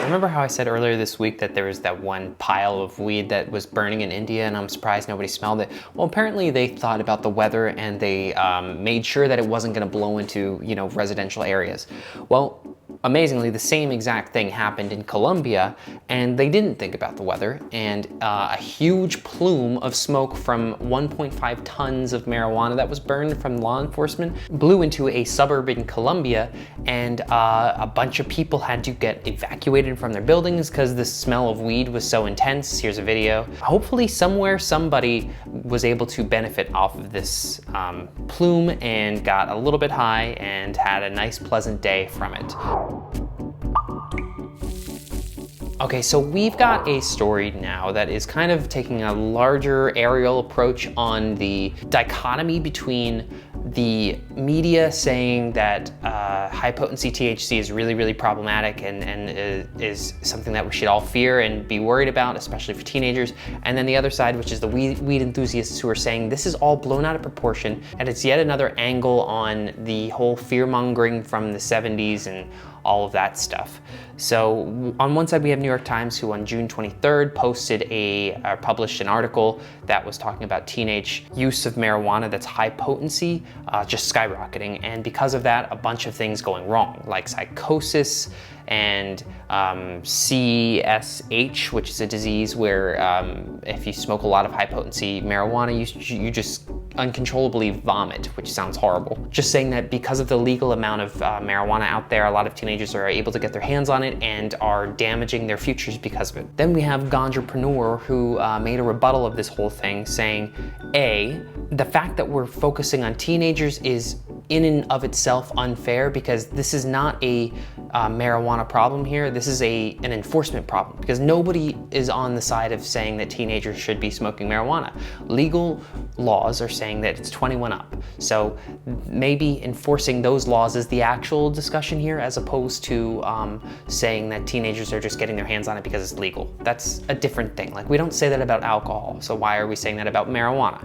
Remember how I said earlier this week that there was that one pile of weed that was burning in India and I'm surprised nobody smelled it? Well, apparently they thought about the weather and they made sure that it wasn't gonna blow into, residential areas. Well, amazingly, the same exact thing happened in Colombia and they didn't think about the weather, and a huge plume of smoke from 1.5 tons of marijuana that was burned from law enforcement blew into a suburb in Colombia, and a bunch of people had to get evacuated from their buildings because the smell of weed was so intense. Here's a video. Hopefully somewhere somebody was able to benefit off of this plume and got a little bit high and had a nice pleasant day from it. Okay, so we've got a story now that is kind of taking a larger aerial approach on the dichotomy between the media saying that high potency THC is really, really problematic and is something that we should all fear and be worried about, especially for teenagers. And then the other side, which is the weed enthusiasts who are saying this is all blown out of proportion and it's yet another angle on the whole fear mongering from the 70s and all of that stuff. So on one side we have New York Times, who on June 23rd published an article that was talking about teenage use of marijuana that's high potency just skyrocketing, and because of that a bunch of things going wrong, like psychosis and CSH, which is a disease where if you smoke a lot of high potency marijuana, you just uncontrollably vomit, which sounds horrible. Just saying that because of the legal amount of marijuana out there, a lot of teenagers are able to get their hands on it and are damaging their futures because of it. Then we have Ganjapreneur, who made a rebuttal of this whole thing, saying, A, the fact that we're focusing on teenagers is in and of itself unfair, because this is not a marijuana problem here. This is an enforcement problem, because nobody is on the side of saying that teenagers should be smoking marijuana. Legal laws are saying that it's 21 up. So maybe enforcing those laws is the actual discussion here, as opposed to saying that teenagers are just getting their hands on it because it's legal. That's a different thing. Like, we don't say that about alcohol, so why are we saying that about marijuana?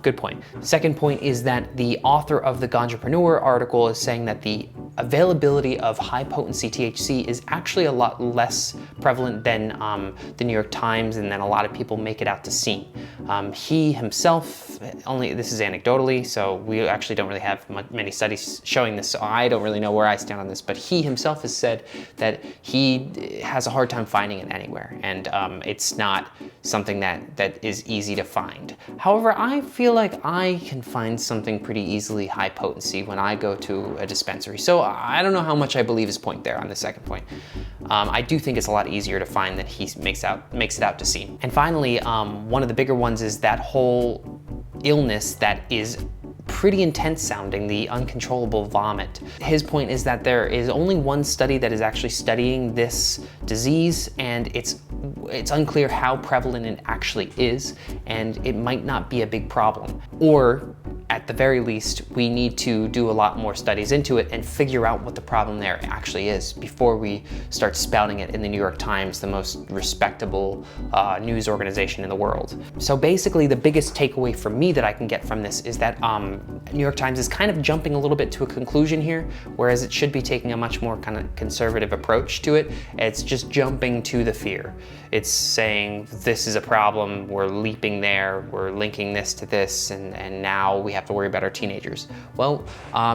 Good point. Second point is that the author of the Ganjapreneur article is saying that the availability of high potency THC is actually a lot less prevalent than the New York Times and then a lot of people make it out to seem. He himself, this is anecdotally, so we actually don't really have many studies showing this, so I don't really know where I stand on this, but he himself has said that he has a hard time finding it anywhere, and it's not something that is easy to find. However, I feel like I can find something pretty easily high potency when I go to a dispensary. So I don't know how much I believe his point there on the second point. I do think it's a lot easier to find than he makes it out to seem. And finally, one of the bigger ones is that whole illness that is pretty intense sounding, the uncontrollable vomit. His point is that there is only one study that is actually studying this disease, and it's unclear how prevalent it actually is, and it might not be a big problem. Or at the very least, we need to do a lot more studies into it and figure out what the problem there actually is before we start spouting it in the New York Times, the most respectable news organization in the world. So basically, the biggest takeaway for me that I can get from this is that New York Times is kind of jumping a little bit to a conclusion here, whereas it should be taking a much more kind of conservative approach to it. It's just jumping to the fear. It's saying this is a problem, we're leaping there, we're linking this to this, and now we have to worry about our teenagers. Well,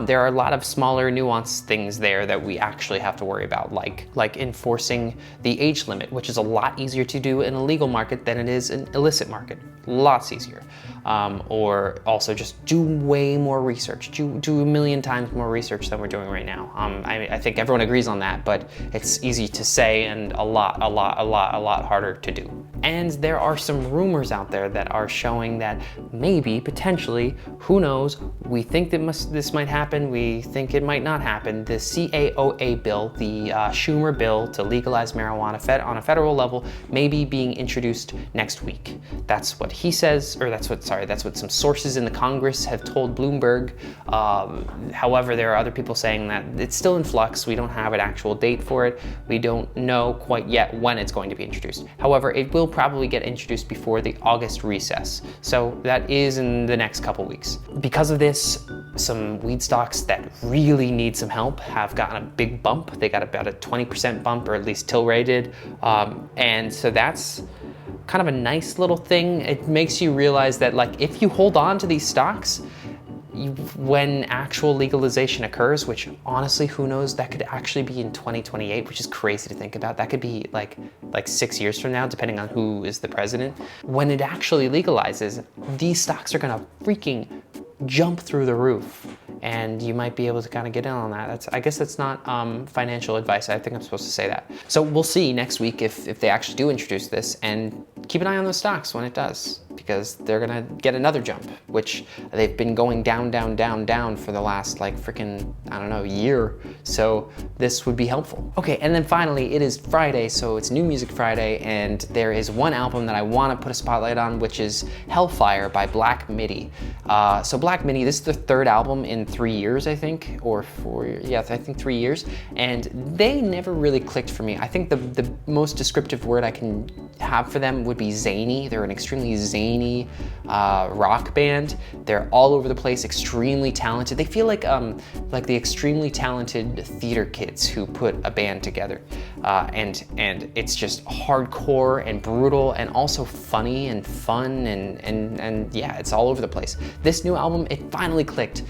there are a lot of smaller nuanced things there that we actually have to worry about, like enforcing the age limit, which is a lot easier to do in a legal market than it is an illicit market. Lots easier. Or also just do way more research, do a million times more research than we're doing right now. I think everyone agrees on that, but it's easy to say and a lot harder to do. And there are some rumors out there that are showing that maybe, potentially, who knows, we think that this might happen, we think it might not happen. The CAOA bill, the Schumer bill to legalize marijuana on a federal level, may be being introduced next week. That's what he says, or that's what some sources in the Congress have told Bloomberg. However, there are other people saying that it's still in flux. We don't have an actual date for it. We don't know quite yet when it's going to be introduced. However, it will probably get introduced before the August recess. So that is in the next couple weeks. Because of this, some weed stocks that really need some help have gotten a big bump. They got about a 20% bump, or at least Tilray did. And so that's kind of a nice little thing. It makes you realize that, like, if you hold on to these stocks, when actual legalization occurs, which honestly, who knows, that could actually be in 2028, which is crazy to think about. That could be like 6 years from now, depending on who is the president. When it actually legalizes, these stocks are gonna freaking jump through the roof, and you might be able to kind of get in on that. I guess that's not financial advice. I think I'm supposed to say that. So we'll see next week if they actually do introduce this, and keep an eye on those stocks when it does, because they're gonna get another jump, which they've been going down, down, down, down for the last like freaking, I don't know, year. So this would be helpful. Okay, and then finally, it is Friday, so it's New Music Friday, and there is one album that I wanna put a spotlight on, which is Hellfire by Black Midi. So Black Midi, this is their third album in 3 years, I think, or 4 years, yeah, I think 3 years, and they never really clicked for me. I think the most descriptive word I can have for them would be zany. They're an extremely zany rock band. They're all over the place, extremely talented. They feel like the extremely talented theater kids who put a band together, and it's just hardcore and brutal, and also funny and fun, and yeah, it's all over the place. This new album, it finally clicked.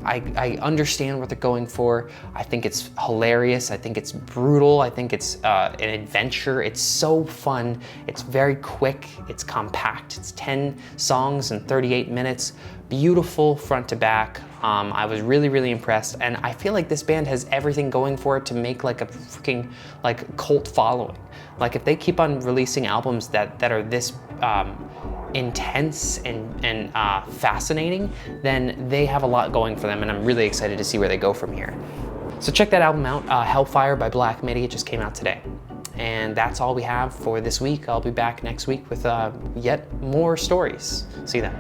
I understand what they're going for. I think it's hilarious. I think it's brutal. I think it's an adventure. It's so fun. It's very quick. It's compact. It's 10 songs and 38 minutes. Beautiful front to back. I was really, really impressed, and I feel like this band has everything going for it to make like a freaking like cult following. Like, if they keep on releasing albums that are this intense and fascinating, then they have a lot going for them, and I'm really excited to see where they go from here. So check that album out, Hellfire by Black Midi. It just came out today. And that's all we have for this week. I'll be back next week with yet more stories. See you then.